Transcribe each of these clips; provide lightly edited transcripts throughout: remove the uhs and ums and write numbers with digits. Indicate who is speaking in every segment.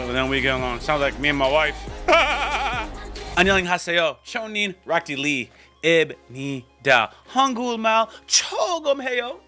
Speaker 1: but then we get along. Sounds like me and my wife. 안녕하세요. 쇼닌 락디리 입니다. 한국말 조금 해요.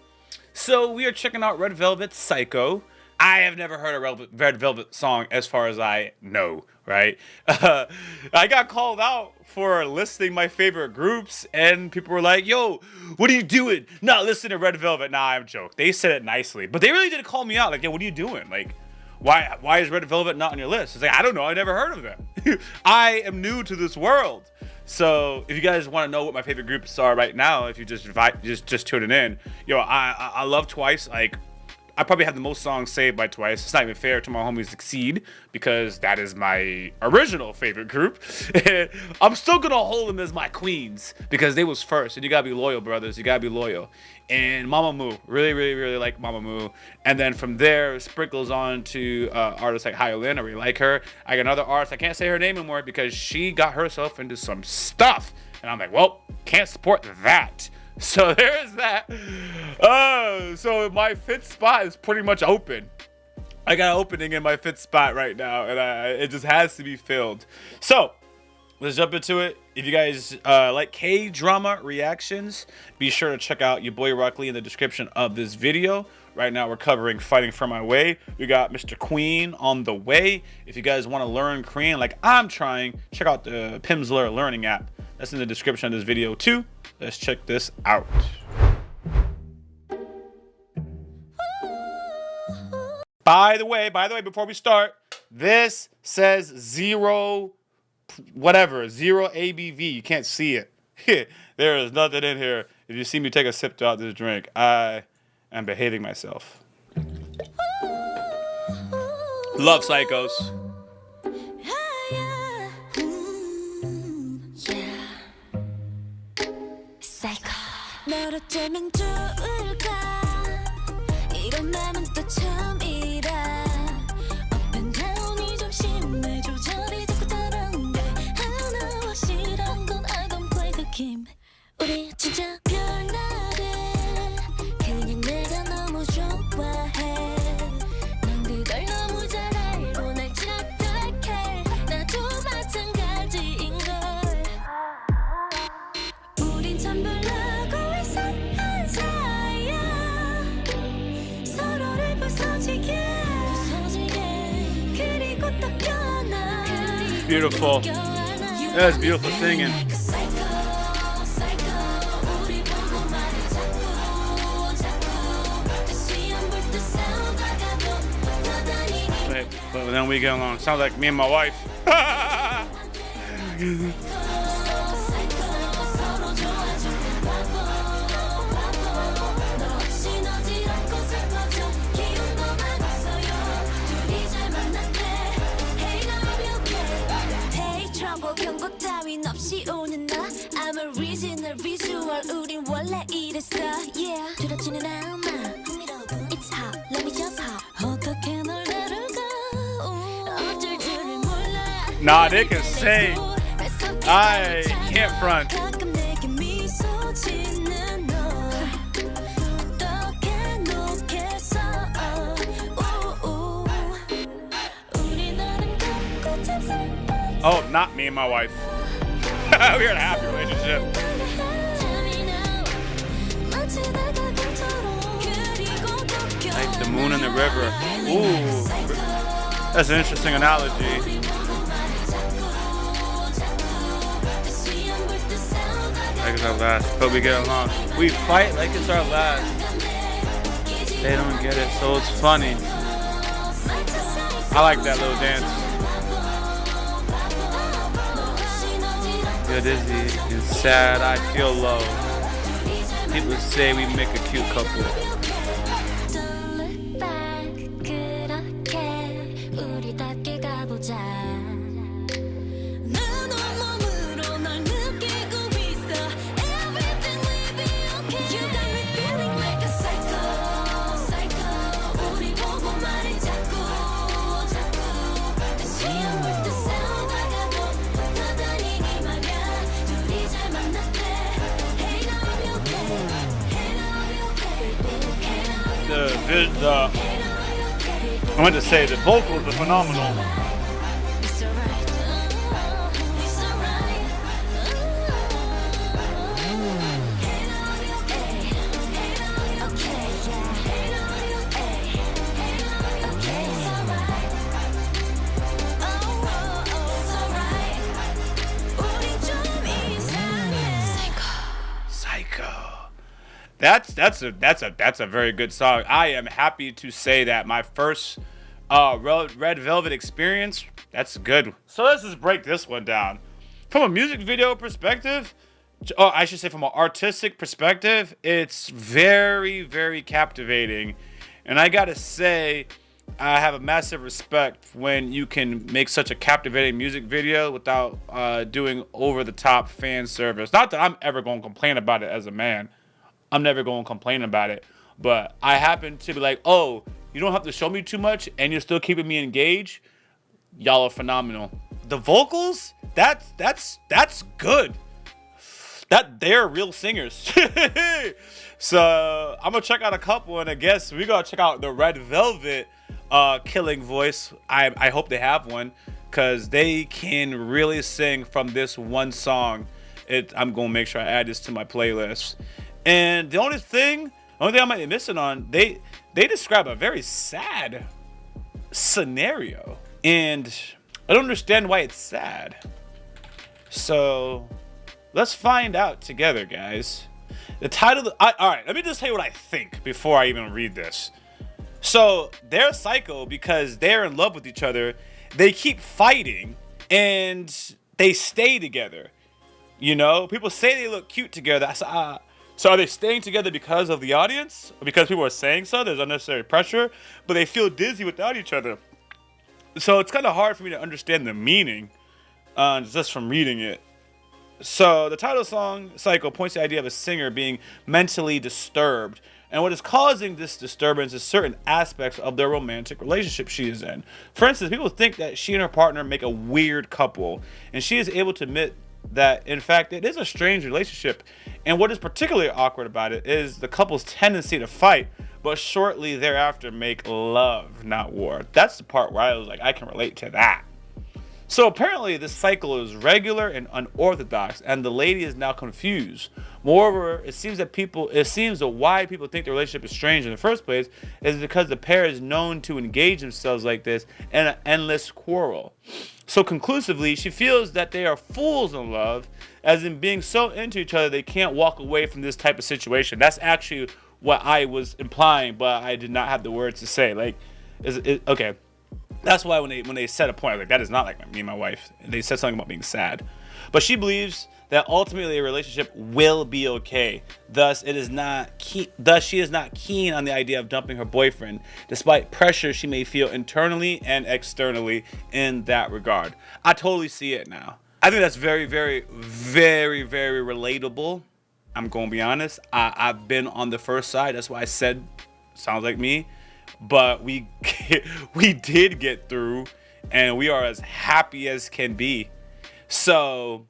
Speaker 1: So we are checking out Red Velvet's Psycho. I have never heard a Red Velvet song as far as I know, right? I got called out for listing my favorite groups, and people were like, yo, what are you doing? Not listening to Red Velvet. Nah, I'm joking. They said it nicely, but they really did call me out. Like, yo, what are you doing? Like, why is Red Velvet not on your list? It's like, I don't know. I never heard of them. I am new to this world. So if you guys want to know what my favorite groups are right now, if you just tuning in, yo, I love Twice. Like, I probably have the most songs saved by Twice. It's not even fair to my homies Succeed because that is my original favorite group. I'm still gonna hold them as my queens because they was first, and you gotta be loyal, brothers. You gotta be loyal. And Mamamoo, really like Mamamoo. And then from there, sprinkles on to artists like Hyolyn. I really like her. I got another artist. I can't say her name anymore because she got herself into some stuff, and I'm like, well, can't support that. So there is that. So my fifth spot is pretty much open. I got an opening in my fifth spot right now, and it just has to be filled. So let's jump into it. If you guys like K-drama reactions, be sure to check out Yaboyrocklee in the description of this video. Right now we're covering Fighting for My Way. We got Mr. Queen on the way. If you guys want to learn Korean like I'm trying, check out the Pimsleur learning app. That's in the description of this video too. Let's check this out. By the way, before we start, this says zero ABV. You can't see it. There is nothing in here. If you see me take a sip throughout this drink, I am behaving myself. Love Psychos.
Speaker 2: 어쩌면 좋을까 이런 맘은 또 처음이라 Up and down이 좀 심해 조절이 자꾸 다른데 하나와 싫은 건 I don't play the game 우리 진짜 별나래 그냥 내가 너무 좋아해 난 그걸 너무 잘 알고 날 착각해 나도 마찬가지인걸 우린 참 별나고
Speaker 1: Beautiful. That's beautiful singing. But then we get along. Sounds like me and my wife.
Speaker 2: I'm a original visual 우린 원래 이랬어 yeah 두렵지는 않아 It's hot let me just hop 어떻게 널 다룰까 어쩔 줄을 몰라
Speaker 1: Nah, they can sing. I can't front.
Speaker 2: 가끔 내게 미소 짓는 너 어떻게 놓겠어 우리 나름 갖고 참 슬퍼
Speaker 1: Oh, not me and my wife. We're in a happy relationship. Like the moon and the river. Ooh, that's an interesting analogy. Like it's our last, but we get along. We fight like it's our last. They don't get it, so it's funny. I like that little dance. Feel dizzy and sad, I feel low. People say we make a cute couple. I meant to say the vocals are phenomenal. a very good song. I am happy to say that my first Red Velvet experience, that's good. So let's just break this one down. From a music video perspective, I should say from an artistic perspective, it's very, very captivating. And I gotta say, I have a massive respect when you can make such a captivating music video without doing over-the-top fan service. Not that I'm ever going to complain about it as a man. I'm never going to complain about it. But I happen to be like, oh, you don't have to show me too much and you're still keeping me engaged. Y'all are phenomenal. The vocals, that's good. That they're real singers. So I'm gonna check out a couple, and I guess we gotta check out the Red Velvet killing voice. I hope they have one, because they can really sing from this one song. I'm gonna make sure I add this to my playlist. And the only thing I might be missing on, they describe a very sad scenario, and I don't understand why it's sad. So let's find out together, guys. The title, all right, let me just tell you what I think before I even read this. So they're psycho because they're in love with each other. They keep fighting and they stay together. You know, people say they look cute together. So are they staying together because of the audience? Or because people are saying so? There's unnecessary pressure, but they feel dizzy without each other. So it's kind of hard for me to understand the meaning just from reading it. So the title song, Psycho, points to the idea of a singer being mentally disturbed. And what is causing this disturbance is certain aspects of their romantic relationship she is in. For instance, people think that she and her partner make a weird couple. And she is able to admit that, in fact, it is a strange relationship. And what is particularly awkward about it is the couple's tendency to fight, but shortly thereafter make love, not war. That's the part where I was like, I can relate to that. So apparently this cycle is regular and unorthodox, and the lady is now confused. Moreover, it seems that why people think the relationship is strange in the first place is because the pair is known to engage themselves like this in an endless quarrel. So conclusively, she feels that they are fools in love, as in being so into each other they can't walk away from this type of situation. That's actually what I was implying, but I did not have the words to say. Like, okay. That's why when they set a point, I was like, that is not like me and my wife. They said something about being sad. But she believes that ultimately a relationship will be okay. Thus, she is not keen on the idea of dumping her boyfriend, despite pressure she may feel internally and externally in that regard. I totally see it now. I think that's very, very, very, very relatable. I'm going to be honest. I've been on the first side. That's why I said, sounds like me. But we did get through, and we are as happy as can be. So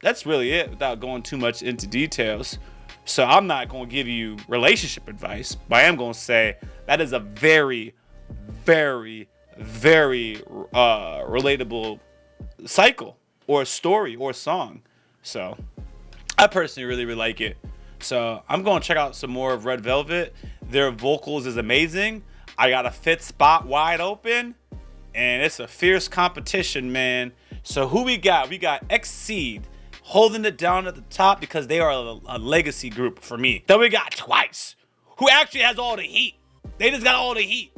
Speaker 1: that's really it without going too much into details. So I'm not going to give you relationship advice, but I am going to say that is a very, very, very relatable cycle or story or song. So I personally really, really like it. So I'm going to check out some more of Red Velvet. Their vocals is amazing. I got a fifth spot wide open, and it's a fierce competition, man. So who we got? We got Exceed holding it down at the top because they are a legacy group for me. Then we got Twice, who actually has all the heat. They just got all the heat.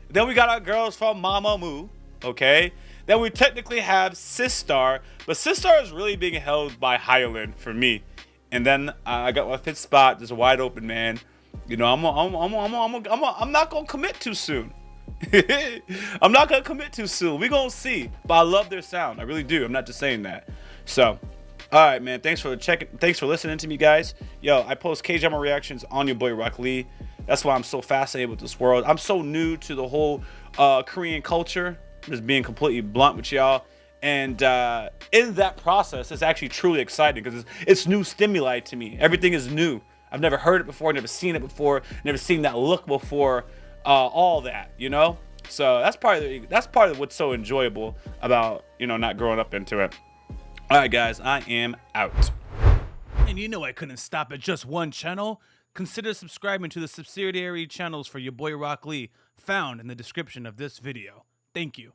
Speaker 1: Then we got our girls from Mamamoo, okay? Then we technically have Sistar, but Sistar is really being held by Hyland for me. And then I got my fifth spot, just wide open, man. You know, I'm not gonna commit too soon. I'm not gonna commit too soon. We gonna see. But I love their sound. I really do. I'm not just saying that. So, all right, man. Thanks for listening to me, guys. Yo, I post Kdrama reactions on Yaboyrocklee. That's why I'm so fascinated with this world. I'm so new to the whole Korean culture. Just being completely blunt with y'all. And in that process, it's actually truly exciting because it's new stimuli to me. Everything is new. I've never heard it before, never seen it before, never seen that look before, all that, you know? So that's part of what's so enjoyable about, you know, not growing up into it. All right, guys, I am out. And you know I couldn't stop at just one channel. Consider subscribing to the subsidiary channels for Yaboyrocklee found in the description of this video. Thank you.